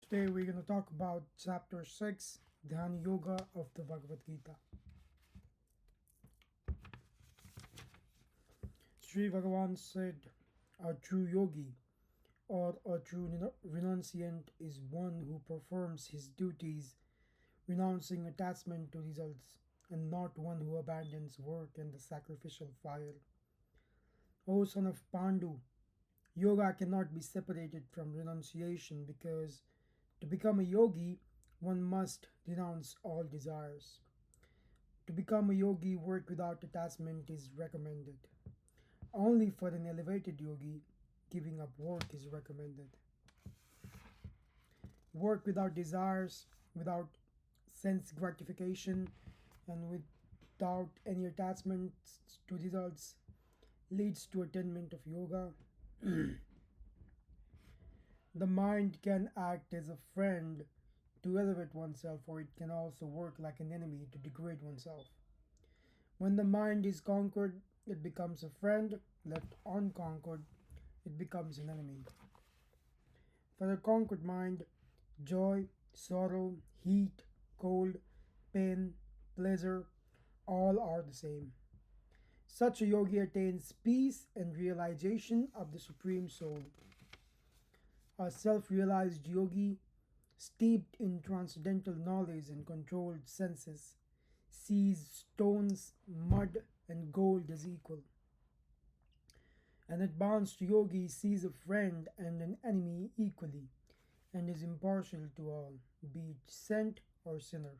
Today we're going to talk about chapter 6, Dhyana Yoga of the Bhagavad Gita. Sri Bhagavan said, "A true yogi or a true renunciant is one who performs his duties, renouncing attachment to results, and not one who abandons work and the sacrificial fire. O son of Pandu, yoga cannot be separated from renunciation because to become a yogi, one must renounce all desires. To become a yogi, work without attachment is recommended. Only for an elevated yogi, giving up work is recommended. Work without desires, without sense gratification, and without any attachment to results leads to attainment of yoga. The mind can act as a friend to elevate oneself, or it can also work like an enemy to degrade oneself. When the mind is conquered, it becomes a friend. Left unconquered, it becomes an enemy. For the conquered mind, joy, sorrow, heat, cold, pain, pleasure, all are the same. Such a yogi attains peace and realization of the Supreme Soul. A self realized yogi, steeped in transcendental knowledge and controlled senses, sees stones, mud, and gold as equal. An advanced yogi sees a friend and an enemy equally and is impartial to all, be it saint or sinner.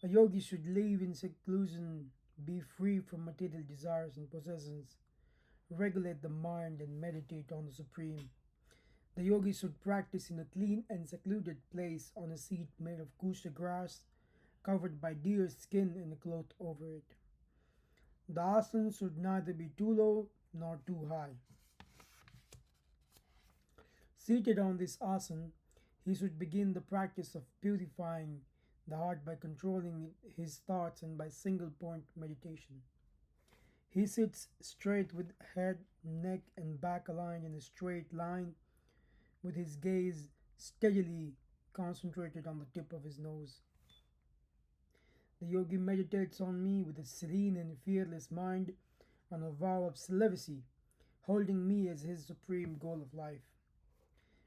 A yogi should live in seclusion, be free from material desires and possessions, regulate the mind, and meditate on the Supreme. The yogi should practice in a clean and secluded place on a seat made of kusha grass, covered by deer skin and a cloth over it. The asana should neither be too low nor too high. Seated on this asana, he should begin the practice of purifying the heart by controlling his thoughts and by single point meditation. He sits straight with head, neck, and back aligned in a straight line, with his gaze steadily concentrated on the tip of his nose. The yogi meditates on me with a serene and fearless mind on a vow of celibacy, holding me as his supreme goal of life.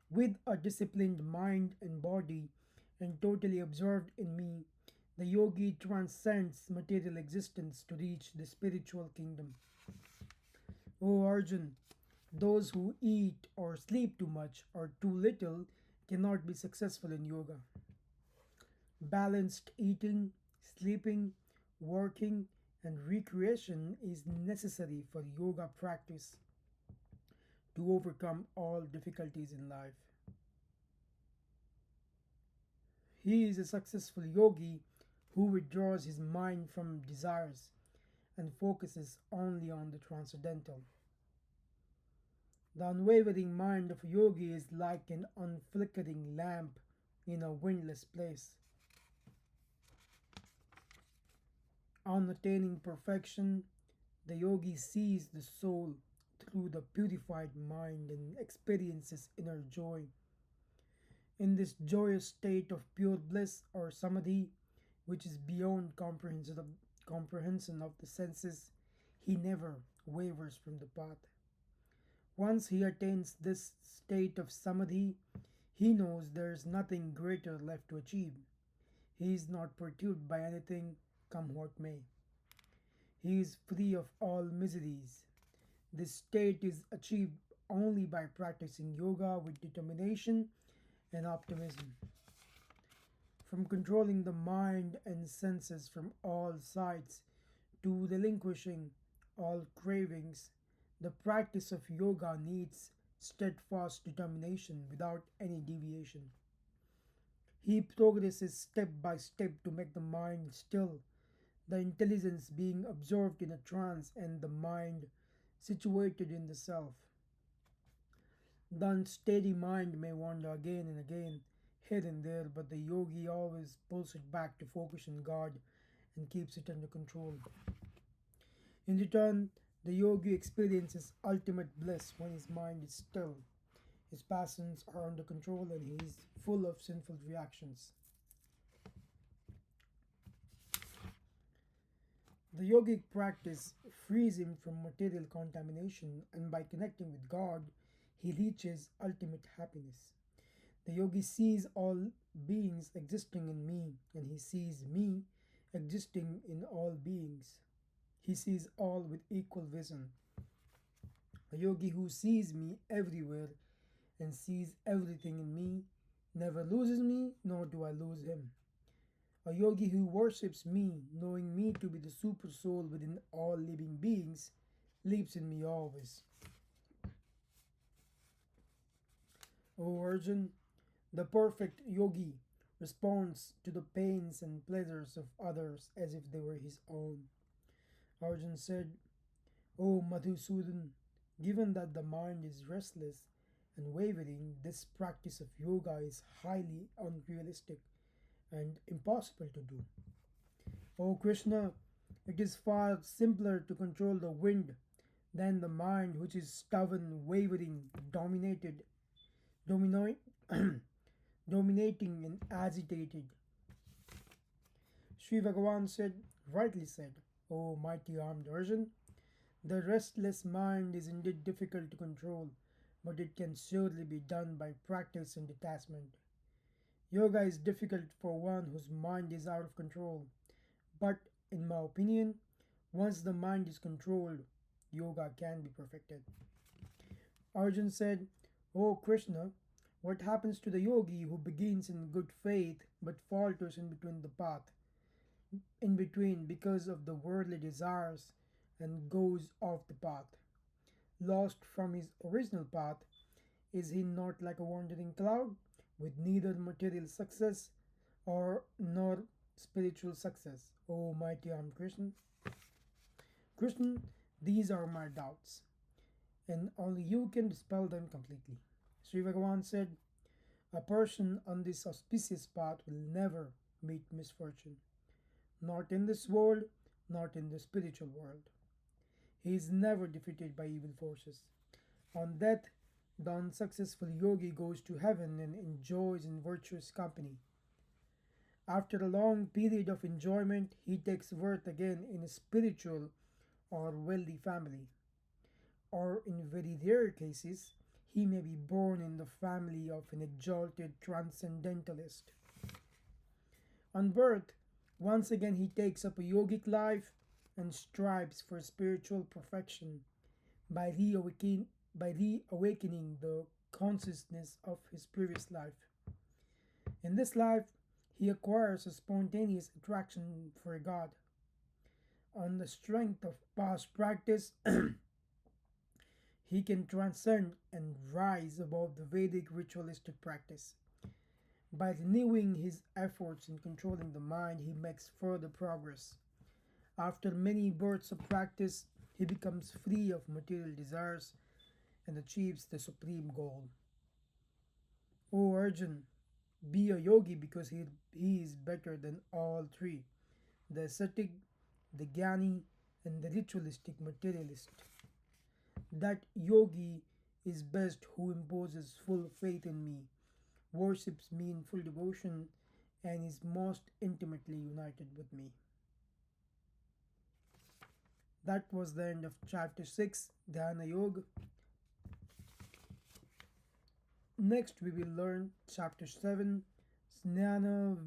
With a disciplined mind and body, and totally absorbed in me, the yogi transcends material existence to reach the spiritual kingdom. O Arjun, those who eat or sleep too much or too little cannot be successful in yoga. Balanced eating, sleeping, working, and recreation is necessary for yoga practice to overcome all difficulties in life. He is a successful yogi who withdraws his mind from desires and focuses only on the transcendental. The unwavering mind of a yogi is like an unflickering lamp in a windless place. On attaining perfection, the yogi sees the soul through the purified mind and experiences inner joy. In this joyous state of pure bliss or samadhi, which is beyond comprehension of the senses, he never wavers from the path. Once he attains this state of samadhi, he knows there is nothing greater left to achieve. He is not perturbed by anything, come what may. He is free of all miseries. This state is achieved only by practicing yoga with determination and optimism. From controlling the mind and senses from all sides to relinquishing all cravings, the practice of yoga needs steadfast determination without any deviation. He progresses step by step to make the mind still, the intelligence being absorbed in a trance and the mind situated in the self. The unsteady mind may wander again and again, here and there, but the yogi always pulls it back to focus on God and keeps it under control. In return, the yogi experiences ultimate bliss when his mind is still, his passions are under control, and he is full of sinful reactions. The yogic practice frees him from material contamination, and by connecting with God, he reaches ultimate happiness. The yogi sees all beings existing in me, and he sees me existing in all beings. He sees all with equal vision. A yogi who sees me everywhere and sees everything in me never loses me, nor do I lose him. A yogi who worships me, knowing me to be the super soul within all living beings, lives in me always. O Arjun, the perfect yogi responds to the pains and pleasures of others as if they were his own. Arjun said, O Madhusudan, given that the mind is restless and wavering, this practice of yoga is highly unrealistic and impossible to do. O Krishna, it is far simpler to control the wind than the mind which is stubborn, wavering, domino- dominating and agitated. Sri Bhagavan said, rightly said, O mighty armed Arjun, the restless mind is indeed difficult to control, but it can surely be done by practice and detachment. Yoga is difficult for one whose mind is out of control, but in my opinion, once the mind is controlled, yoga can be perfected. Arjun said, O Krishna, what happens to the yogi who begins in good faith but falters in between the path, in between because of the worldly desires and goes off the path, lost from his original path? Is he not like a wandering cloud with neither material success or nor spiritual success? O mighty armed Krishna, Krishna, these are my doubts, and only you can dispel them completely. Sri Bhagavan said, a person on this auspicious path will never meet misfortune, not in this world, not in the spiritual world. He is never defeated by evil forces. On death, the unsuccessful yogi goes to heaven and enjoys in virtuous company. After a long period of enjoyment, he takes birth again in a spiritual or wealthy family. Or, in very rare cases, he may be born in the family of an exalted transcendentalist. On birth, once again he takes up a yogic life and strives for spiritual perfection by reawakening the consciousness of his previous life. In this life, he acquires a spontaneous attraction for God. On the strength of past practice, he can transcend and rise above the Vedic ritualistic practice. By renewing his efforts in controlling the mind, he makes further progress. After many births of practice, he becomes free of material desires and achieves the supreme goal. O Arjun, be a yogi because he is better than all three: the ascetic, the jnani, and the ritualistic materialist. That yogi is best who imposes full faith in me, worships me in full devotion, and is most intimately united with me. That was the end of chapter 6, Dhyana Yoga. Next, we will learn chapter 7, Snana